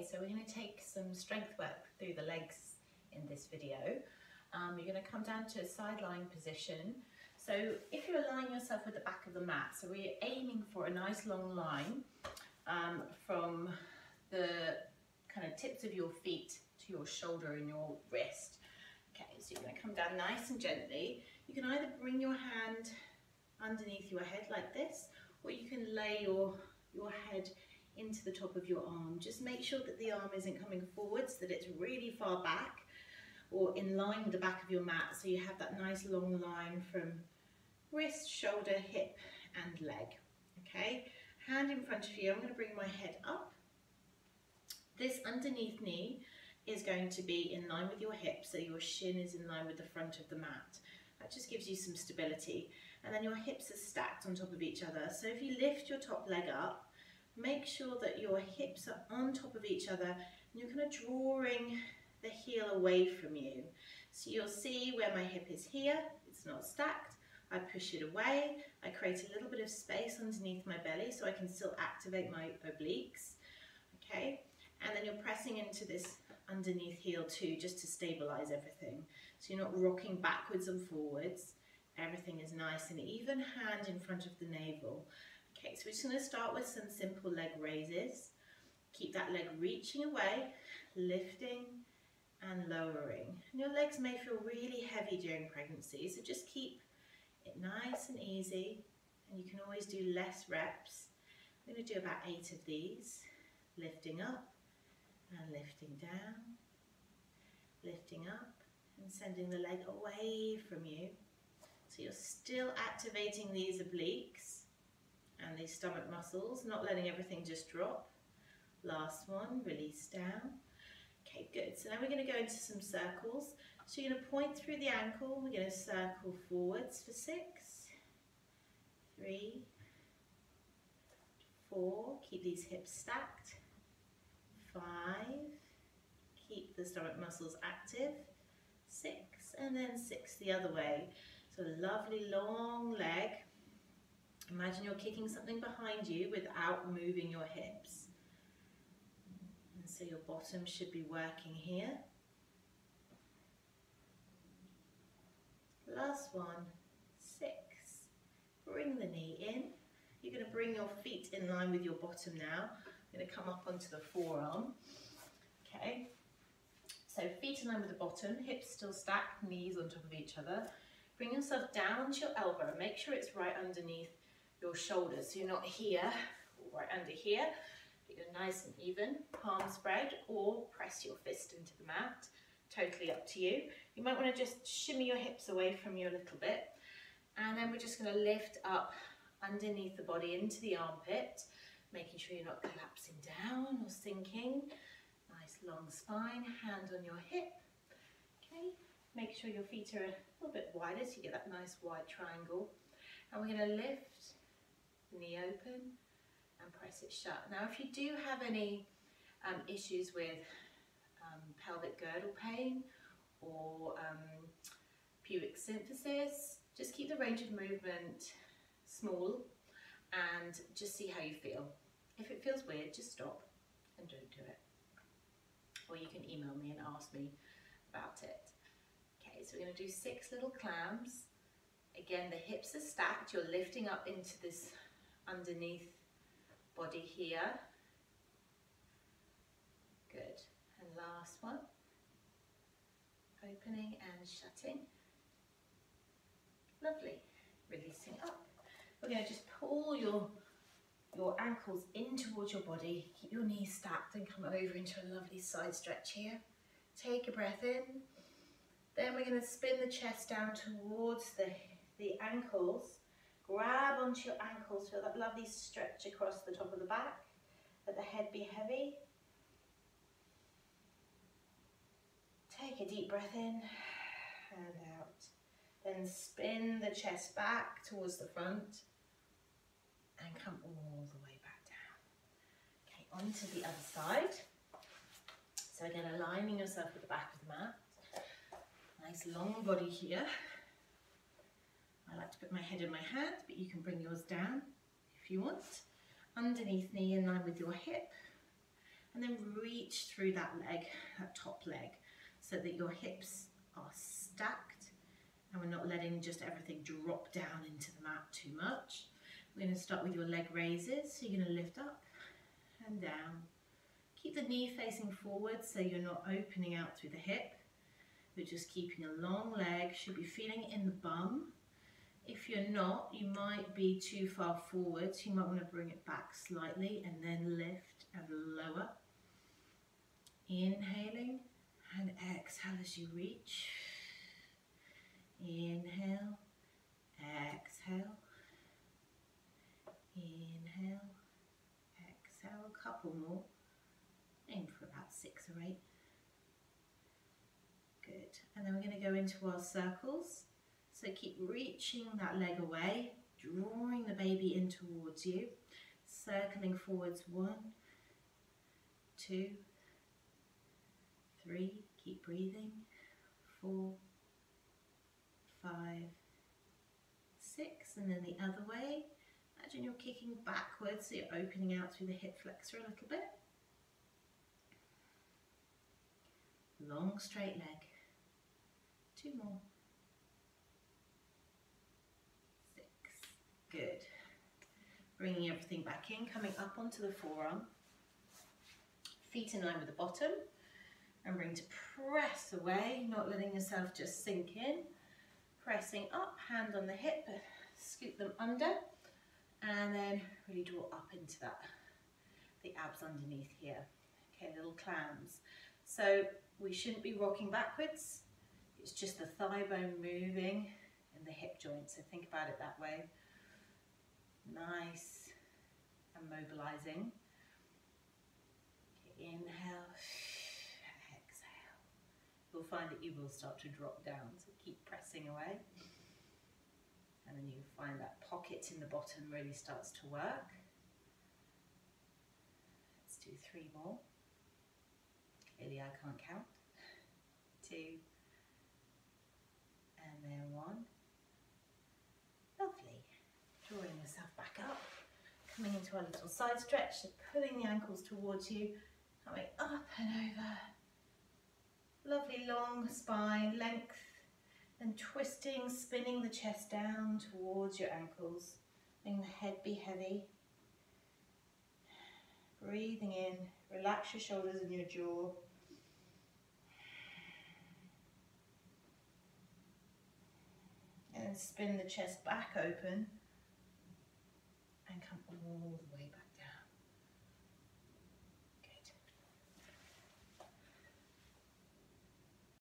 Okay, so we're going to take some strength work through the legs in this video. You're going to come down to a side lying position. So if you're aligning yourself with the back of the mat, so we're aiming for a nice long line from the kind of tips of your feet to your shoulder and your wrist. Okay, so you're going to come down nice and gently. You can either bring your hand underneath your head like this, or you can lay your head into the top of your arm. Just make sure that the arm isn't coming forwards, that it's really far back or in line with the back of your mat, so you have that nice long line from wrist, shoulder, hip and leg. Okay, hand in front of you. I'm going to bring my head up. This underneath knee is going to be in line with your hip, so your shin is in line with the front of the mat. That just gives you some stability. And then your hips are stacked on top of each other. So if you lift your top leg up, make sure that your hips are on top of each other and you're kind of drawing the heel away from you. So you'll see where my hip is here, it's not stacked. I push it away, I create a little bit of space underneath my belly so I can still activate my obliques. Okay, and then you're pressing into this underneath heel too, just to stabilize everything. So you're not rocking backwards and forwards. Everything is nice and even, hand in front of the navel. Okay, so we're just going to start with some simple leg raises. Keep that leg reaching away, lifting and lowering. And your legs may feel really heavy during pregnancy, so just keep it nice and easy, and you can always do less reps. I'm going to do about 8 of these. Lifting up and lifting down, lifting up and sending the leg away from you. So you're still activating these obliques and these stomach muscles, not letting everything just drop. Last one, release down. Okay, good. So now we're going to go into some circles. So you're going to point through the ankle. We're going to circle forwards for 6, 3, 4. Keep these hips stacked. 5. Keep the stomach muscles active. 6, and then 6 the other way. So a lovely long leg. Imagine you're kicking something behind you without moving your hips. And so your bottom should be working here. Last one, 6. Bring the knee in. You're going to bring your feet in line with your bottom now. I'm going to come up onto the forearm. Okay. So feet in line with the bottom, hips still stacked, knees on top of each other. Bring yourself down onto your elbow. Make sure it's right underneath your shoulders. So you're not here, or right under here. But you're nice and even. Palm spread, or press your fist into the mat. Totally up to you. You might want to just shimmy your hips away from you a little bit. And then we're just going to lift up underneath the body into the armpit. Making sure you're not collapsing down or sinking. Nice long spine, hand on your hip. Okay. Make sure your feet are a little bit wider so you get that nice wide triangle. And we're going to lift, knee open and press it shut. Now if you do have any issues with pelvic girdle pain or pubic symphysis, just keep the range of movement small and just see how you feel. If it feels weird, just stop and don't do it. Or you can email me and ask me about it. Okay, so we're going to do 6 little clams. Again, the hips are stacked. You're lifting up into this underneath body here. Good. And last one. Opening and shutting. Lovely. Releasing up. We're going to just pull your ankles in towards your body. Keep your knees stacked and come over into a lovely side stretch here. Take a breath in. Then we're going to spin the chest down towards the ankles. Grab onto your ankles, feel that lovely stretch across the top of the back. Let the head be heavy. Take a deep breath in and out. Then spin the chest back towards the front and come all the way back down. Okay, onto the other side. So again, aligning yourself with the back of the mat. Nice long body here. I like to put my head in my hand, but you can bring yours down if you want. Underneath knee in line with your hip. and then reach through that leg, that top leg, so that your hips are stacked and we're not letting just everything drop down into the mat too much. We're going to start with your leg raises. So you're going to lift up and down. Keep the knee facing forward so you're not opening out through the hip. You're just keeping a long leg. Should be feeling it in the bum. If you're not, you might be too far forward, so you might want to bring it back slightly and then lift and lower. Inhaling and exhale as you reach. Inhale, exhale, inhale, exhale. A couple more. Aim for about 6 or 8. Good. And then we're going to go into our circles. So keep reaching that leg away, drawing the baby in towards you, circling forwards. 1, 2, 3. Keep breathing. 4, 5, 6, and then the other way. Imagine you're kicking backwards, so you're opening out through the hip flexor a little bit. Long straight leg. 2 more. 6. Good. Bringing everything back in, coming up onto the forearm. Feet in line with the bottom. Remembering to press away, not letting yourself just sink in. Pressing up, hand on the hip, scoop them under, and then really draw up into that, the abs underneath here. Okay, little clams. So we shouldn't be rocking backwards. It's just the thigh bone moving and the hip joint. So think about it that way. Nice and mobilizing. Okay, inhale, exhale. You'll find that you will start to drop down. So keep pressing away. And then you find that pocket in the bottom really starts to work. Let's do 3 more. Clearly I can't count. 2. And then 1. Lovely. Drawing yourself back up. Coming into our little side stretch. So pulling the ankles towards you. Coming up and over. Lovely long spine length. And twisting, spinning the chest down towards your ankles. Letting the head be heavy. Breathing in. Relax your shoulders and your jaw. And spin the chest back open. And come all the way back.